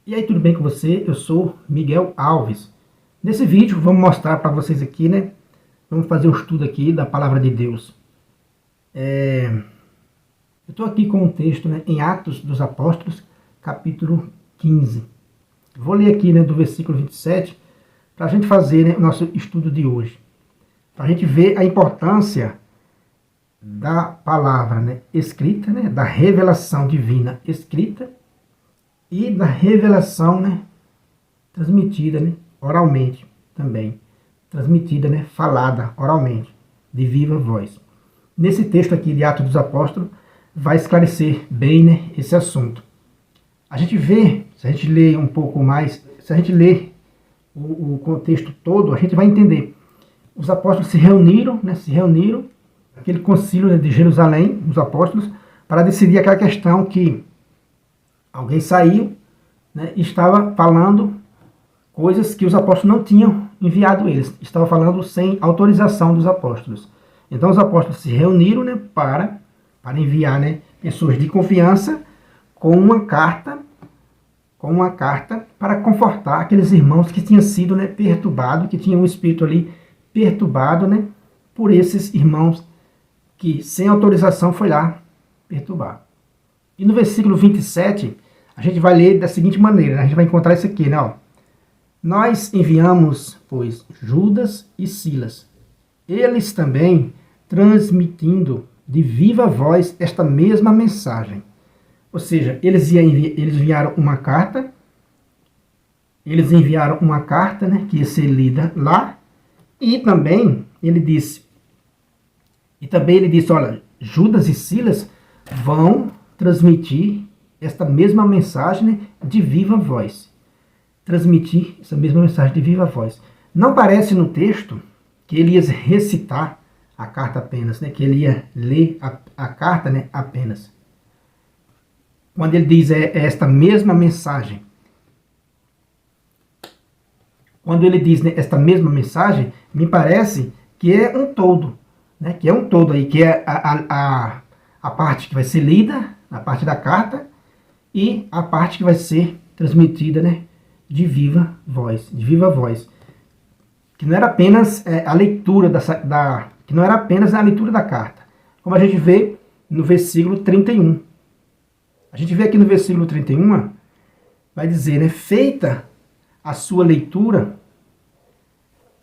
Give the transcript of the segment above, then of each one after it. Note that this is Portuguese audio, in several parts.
E aí, tudo bem com você? Eu sou Miguel Alves. Nesse vídeo, vamos mostrar para vocês aqui, né? Vamos fazer um estudo aqui da Palavra de Deus. Eu estou aqui com um texto, né, em Atos dos Apóstolos, capítulo 15. Vou ler aqui, né, do versículo 27, para a gente fazer, né, o nosso estudo de hoje. Para a gente ver a importância da palavra, né, escrita, né, da revelação divina escrita, e da revelação, né, transmitida, né, oralmente também. Transmitida, né, falada oralmente, de viva voz. Nesse texto aqui de Atos dos Apóstolos, vai esclarecer bem, né, esse assunto. A gente vê, se a gente ler um pouco mais, se a gente ler o contexto todo, a gente vai entender. Os apóstolos se reuniram, aquele concílio, né, de Jerusalém, os apóstolos, para decidir aquela questão que alguém saiu, né, e estava falando coisas que os apóstolos não tinham enviado eles. Estava falando sem autorização dos apóstolos. Então os apóstolos se reuniram, né, para enviar, né, pessoas de confiança com uma carta para confortar aqueles irmãos que tinham sido, né, perturbados, que tinham um espírito ali perturbado, né, por esses irmãos que sem autorização foi lá perturbar. E no versículo 27, a gente vai ler da seguinte maneira, né? A gente vai encontrar isso aqui, né? Ó. Nós enviamos, pois, Judas e Silas, eles também transmitindo de viva voz esta mesma mensagem. Ou seja, eles enviaram uma carta, né, que ia ser lida lá, e também ele disse, olha, Judas e Silas vão transmitir esta mesma mensagem, né, de viva voz. Transmitir essa mesma mensagem de viva voz. Não parece no texto que ele ia recitar a carta apenas, né, que ele ia ler a carta, né, apenas. Quando ele diz esta mesma mensagem, quando ele diz, né, esta mesma mensagem, me parece que é um todo, né, que é um todo aí, que é a parte que vai ser lida, a parte da carta, e a parte que vai ser transmitida, né, de viva voz, que não era apenas a leitura que não era apenas a leitura da carta, como a gente vê no versículo 31. A gente vê aqui no versículo 31, vai dizer, né, feita a sua leitura,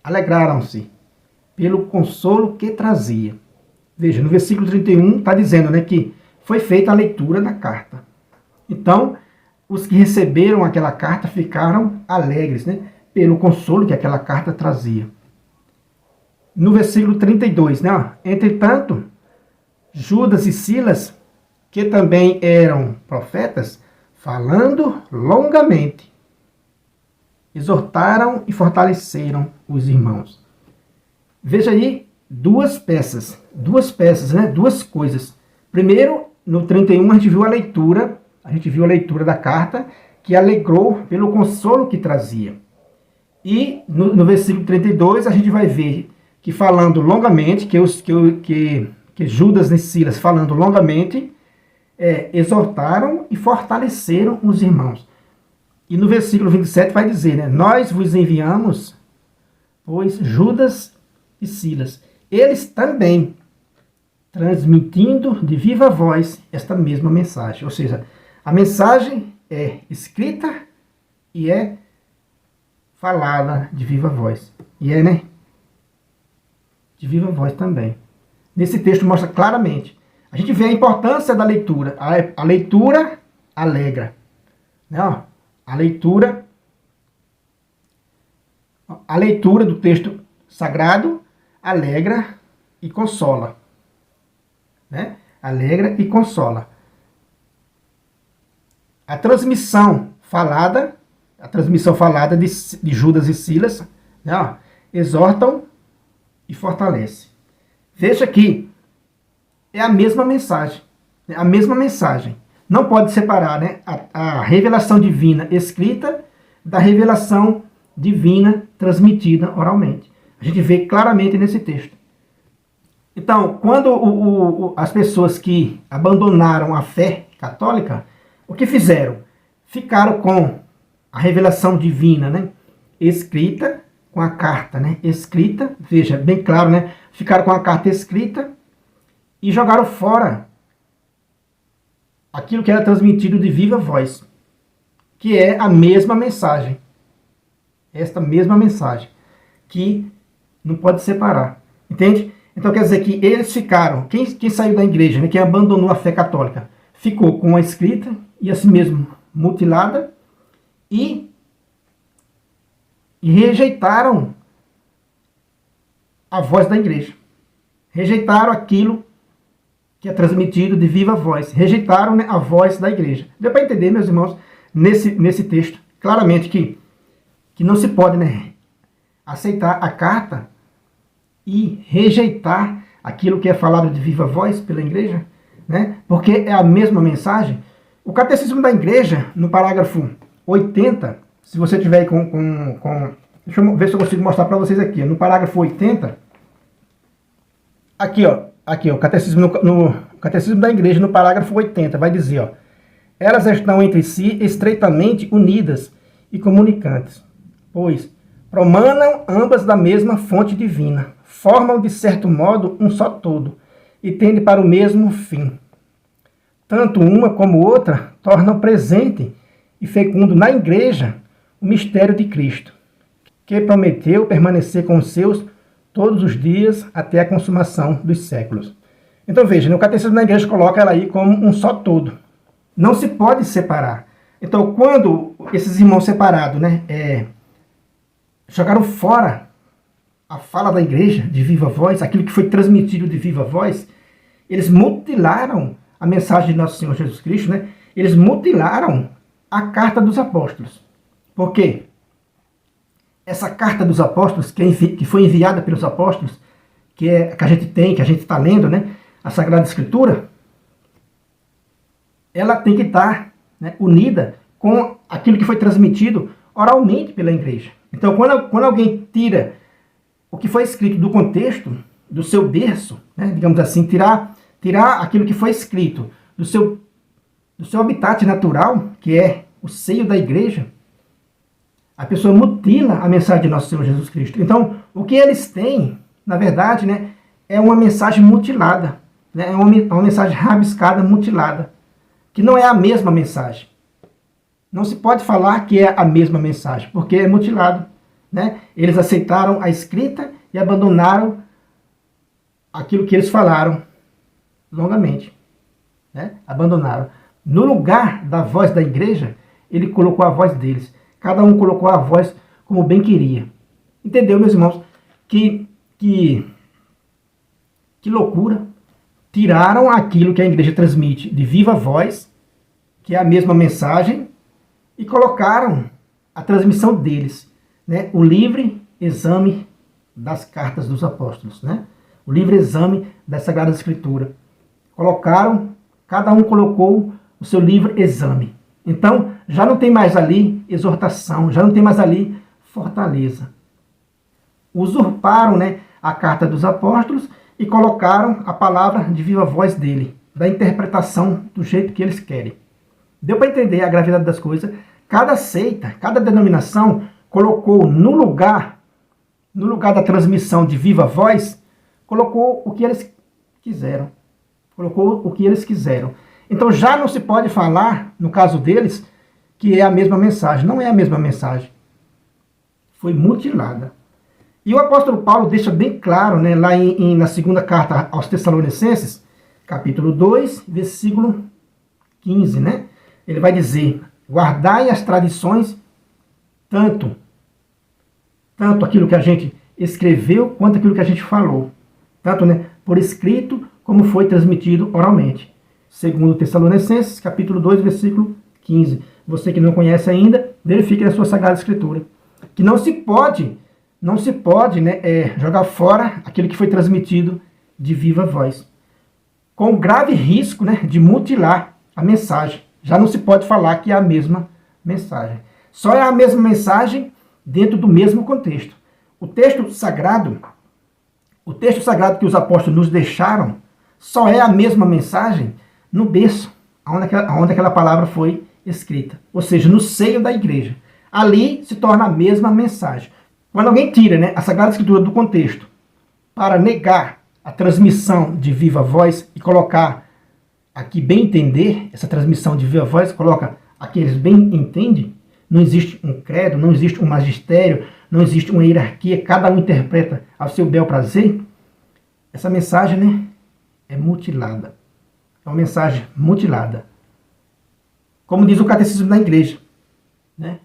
alegraram-se pelo consolo que trazia. Veja, no versículo 31 está dizendo, né, que foi feita a leitura da carta. Então, os que receberam aquela carta ficaram alegres, né, pelo consolo que aquela carta trazia. No versículo 32, né, entretanto, Judas e Silas, que também eram profetas, falando longamente, exortaram e fortaleceram os irmãos. Veja aí duas peças, né, duas coisas. Primeiro, no 31 a gente viu a leitura da carta, que alegrou pelo consolo que trazia. E no versículo 32 a gente vai ver que falando longamente, que Judas e Silas falando longamente, exortaram e fortaleceram os irmãos. E no versículo 27 vai dizer, né, nós vos enviamos, pois, Judas e Silas, eles também transmitindo de viva voz esta mesma mensagem. Ou seja, a mensagem é escrita e é falada de viva voz. E né, de viva voz também. Nesse texto mostra claramente. A gente vê a importância da leitura. A leitura alegra. Né? A leitura do texto sagrado alegra e consola. Né? Alegra e consola. A transmissão falada de Judas e Silas, né, exortam e fortalece. Veja que é a mesma mensagem. Não pode separar, né, a revelação divina escrita da revelação divina transmitida oralmente. A gente vê claramente nesse texto. Então, quando as pessoas que abandonaram a fé católica, o que fizeram? Ficaram com a revelação divina, né? Escrita com a carta, né? Escrita, veja, bem claro, né? Ficaram com a carta escrita e jogaram fora aquilo que era transmitido de viva voz, que é a mesma mensagem. Esta mesma mensagem, que não pode separar. Entende? Então quer dizer que eles ficaram, quem saiu da igreja, né, quem abandonou a fé católica, ficou com a escrita e assim mesmo mutilada e rejeitaram a voz da igreja. Rejeitaram aquilo que é transmitido de viva voz. Rejeitaram, né, a voz da igreja. Deu para entender, meus irmãos, nesse texto, claramente que não se pode, né, aceitar a carta e rejeitar aquilo que é falado de viva voz pela igreja, né, porque é a mesma mensagem. O Catecismo da Igreja, no parágrafo 80, se você tiver aí deixa eu ver se eu consigo mostrar para vocês aqui, no parágrafo 80, aqui ó, o Catecismo, no Catecismo da Igreja, no parágrafo 80, vai dizer, ó, elas estão entre si estreitamente unidas e comunicantes, pois promanam ambas da mesma fonte divina, formam de certo modo um só todo e tendem para o mesmo fim. Tanto uma como outra tornam presente e fecundo na Igreja o mistério de Cristo, que prometeu permanecer com os seus todos os dias até a consumação dos séculos. Então veja, o Catecismo da Igreja coloca ela aí como um só todo. Não se pode separar. Então quando esses irmãos separados, né, jogaram fora a fala da igreja de viva voz, aquilo que foi transmitido de viva voz, eles mutilaram a mensagem de nosso Senhor Jesus Cristo, né? Eles mutilaram a carta dos apóstolos. Por quê? Essa carta dos apóstolos, que foi enviada pelos apóstolos, que a gente tem, que a gente está lendo, né? A Sagrada Escritura, ela tem que estar, né, unida com aquilo que foi transmitido oralmente pela igreja. Então, quando alguém tira o que foi escrito do contexto, do seu berço, né, digamos assim, tirar aquilo que foi escrito do seu habitat natural, que é o seio da igreja, a pessoa mutila a mensagem de nosso Senhor Jesus Cristo. Então, o que eles têm, na verdade, né, é uma mensagem mutilada, né, é uma mensagem rabiscada, mutilada, que não é a mesma mensagem. Não se pode falar que é a mesma mensagem, porque é mutilado, né? Eles aceitaram a escrita e abandonaram aquilo que eles falaram longamente, né? Abandonaram. No lugar da voz da igreja, ele colocou a voz deles. Cada um colocou a voz como bem queria. Entendeu, meus irmãos? Que loucura. Tiraram aquilo que a igreja transmite de viva voz, que é a mesma mensagem, e colocaram a transmissão deles, né? O livre exame das cartas dos apóstolos, né? O livre exame da Sagrada Escritura. Colocaram, cada um colocou o seu livre exame. Então, já não tem mais ali exortação, já não tem mais ali fortaleza. Usurparam, né, a carta dos apóstolos e colocaram a palavra de viva voz dele, da interpretação do jeito que eles querem. Deu para entender a gravidade das coisas? Cada seita, cada denominação colocou no lugar da transmissão de viva voz, colocou o que eles quiseram. Colocou o que eles quiseram. Então já não se pode falar, no caso deles, que é a mesma mensagem. Não é a mesma mensagem. Foi mutilada. E o apóstolo Paulo deixa bem claro, né, lá na segunda carta aos Tessalonicenses, capítulo 2, versículo 15, né? Ele vai dizer: guardai as tradições, tanto aquilo que a gente escreveu, quanto aquilo que a gente falou. Tanto, né, por escrito, como foi transmitido oralmente. Segundo Tessalonicenses, capítulo 2, versículo 15. Você que não conhece ainda, verifique na sua Sagrada Escritura. Que não se pode, né, jogar fora aquilo que foi transmitido de viva voz. Com o grave risco, né, de mutilar a mensagem. Já não se pode falar que é a mesma mensagem. Só é a mesma mensagem dentro do mesmo contexto. O texto sagrado que os apóstolos nos deixaram, só é a mesma mensagem no berço, onde aquela palavra foi escrita. Ou seja, no seio da igreja. ali se torna a mesma mensagem. Quando alguém tira, né, a Sagrada Escritura do contexto para negar a transmissão de viva voz e colocar aqui bem entender, essa transmissão de viva voz, coloca aqueles bem entendem, não existe um credo, não existe um magistério, não existe uma hierarquia, cada um interpreta ao seu bel prazer, essa mensagem, né, é mutilada. É uma mensagem mutilada. Como diz o catecismo da igreja, né?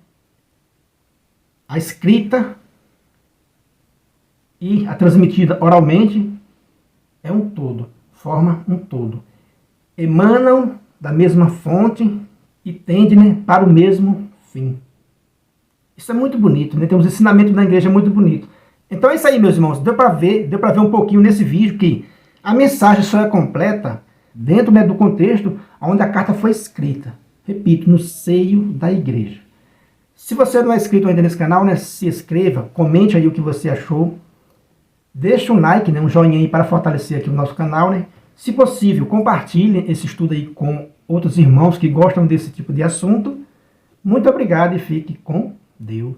A escrita e a transmitida oralmente é um todo, forma um todo. Emanam da mesma fonte e tendem, né, para o mesmo fim. Isso é muito bonito, né? Tem uns ensinamentos da igreja muito bonito. Então é isso aí, meus irmãos. Deu para ver um pouquinho nesse vídeo que a mensagem só é completa dentro, né, do contexto onde a carta foi escrita. Repito, no seio da igreja. Se você não é inscrito ainda nesse canal, né, se inscreva, comente aí o que você achou. Deixa um like, né, um joinha aí para fortalecer aqui o nosso canal, né? Se possível, compartilhe esse estudo aí com outros irmãos que gostam desse tipo de assunto. Muito obrigado e fique com Deus.